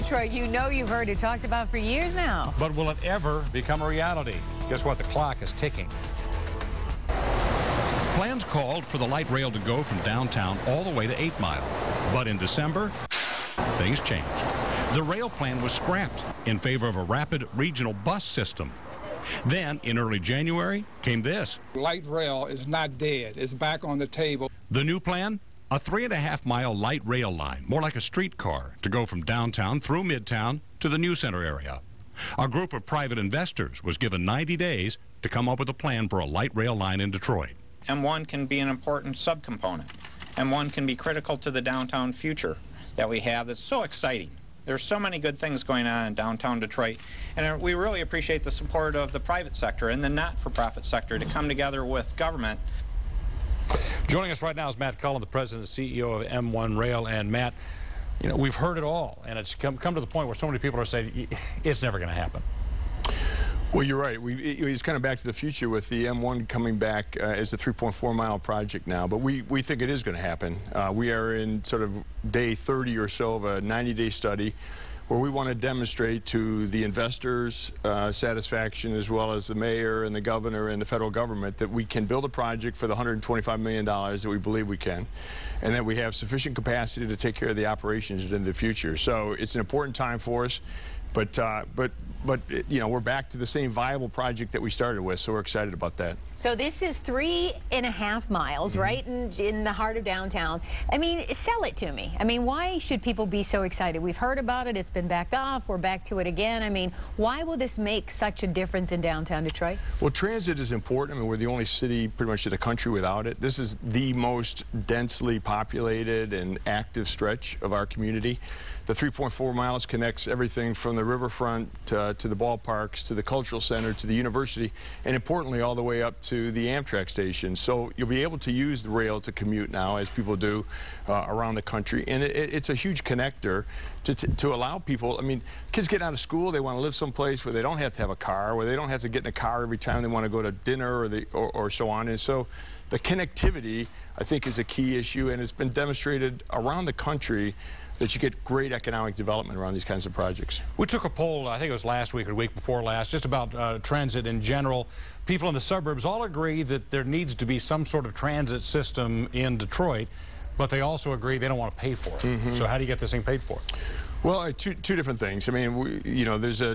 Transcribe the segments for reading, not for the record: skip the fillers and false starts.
Detroit, you know you've heard it talked about for years now. But will it ever become a reality? Guess what? The clock is ticking. Plans called for the light rail to go from downtown all the way to 8 Mile. But in December, things changed. The rail plan was scrapped in favor of a rapid regional bus system. Then, in early January, came this. Light rail is not dead. It's back on the table. The new plan? A 3.5-mile light rail line, more like a streetcar, to go from downtown through Midtown to the New Center area. A group of private investors was given 90 days to come up with a plan for a light rail line in Detroit. M1 can be an important subcomponent. M1 can be critical to the downtown future that we have that's so exciting. There's so many good things going on in downtown Detroit, and we really appreciate the support of the private sector and the not-for-profit sector to come together with government. Joining us right now is Matt Cullen, the president and CEO of M1 Rail. And Matt, you know, we've heard it all, and it's come to the point where so many people are saying it's never going to happen. Well, you're right. It's kind of back to the future with the M1 coming back as a 3.4-mile project now. But we think it is going to happen. We are in sort of day 30 or so of a 90-day study where we want to demonstrate to the investors' satisfaction, as well as the mayor and the governor and the federal government, that we can build a project for the $125 million that we believe we can, and that we have sufficient capacity to take care of the operations in the future. So it's an important time for us. But you know, we're back to the same viable project that we started with, so we're excited about that. So this is 3.5 miles, right in the heart of downtown. I mean, sell it to me. I mean, why should people be so excited? We've heard about it. It's been backed off. We're back to it again. I mean, why will this make such a difference in downtown Detroit? Well, transit is important. I mean, we're the only city pretty much in the country without it. This is the most densely populated and active stretch of our community. The 3.4 miles connects everything from the riverfront to the ballparks, to the cultural center, to the university, and importantly, all the way up to the Amtrak station. So you'll be able to use the rail to commute now, as people do around the country. And it's a huge connector to allow people. I mean, kids get out of school, they want to live someplace where they don't have to have a car, where they don't have to get in a car every time they want to go to dinner or so on. And so the connectivity, I think, is a key issue, and it's been demonstrated around the country that you get great economic development around these kinds of projects. We took a poll, I think it was last week or the week before last, just about transit in general. People in the suburbs all agree that there needs to be some sort of transit system in Detroit, but they also agree they don't want to pay for it. So how do you get this thing paid for? Well, two different things. I mean, you know, there's a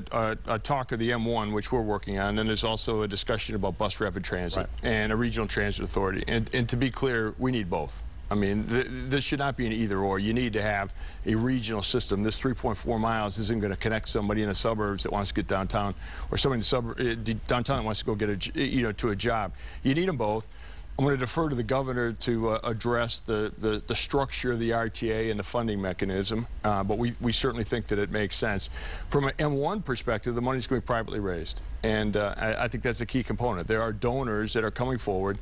talk of the M1, which we're working on, and there's also a discussion about bus rapid transit and a regional transit authority. And to be clear, we need both. I mean, this should not be an either-or. You need to have a regional system. This 3.4 miles isn't going to connect somebody in the suburbs that wants to get downtown, or somebody in the downtown that wants to go get to a job. You need them both. I'm going to defer to the governor to address the structure of the RTA and the funding mechanism, but we certainly think that it makes sense. From an M1 perspective, the money's going to be privately raised, and I think that's a key component. There are donors that are coming forward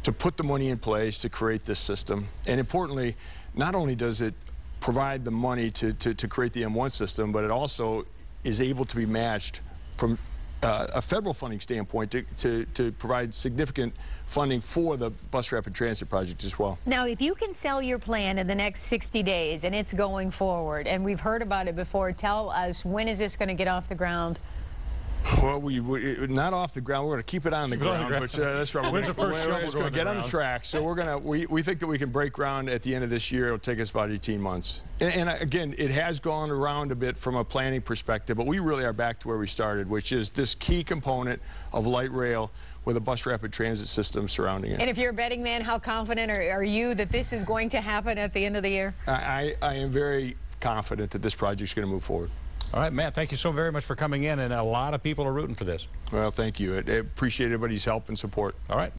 to put the money in place to create this system. And importantly, not only does it provide the money to create the M1 system, but it also is able to be matched from a federal funding standpoint to provide significant funding for the bus rapid transit project as well. Now, if you can sell your plan in the next 60 days and it's going forward, and we've heard about it before, tell us, when is this going to get off the ground? Well, we not off the ground. We're going to keep it on the ground. But that's right. When's the first shovel going to get on the track? So we're going to. We think that we can break ground at the end of this year. It'll take us about 18 months. And again, it has gone around a bit from a planning perspective, but we really are back to where we started, which is this key component of light rail with a bus rapid transit system surrounding it. And if you're a betting man, how confident are you that this is going to happen at the end of the year? I am very confident that this project is going to move forward. All right, Matt, thank you so very much for coming in, and a lot of people are rooting for this. Well, thank you. I appreciate everybody's help and support. All right.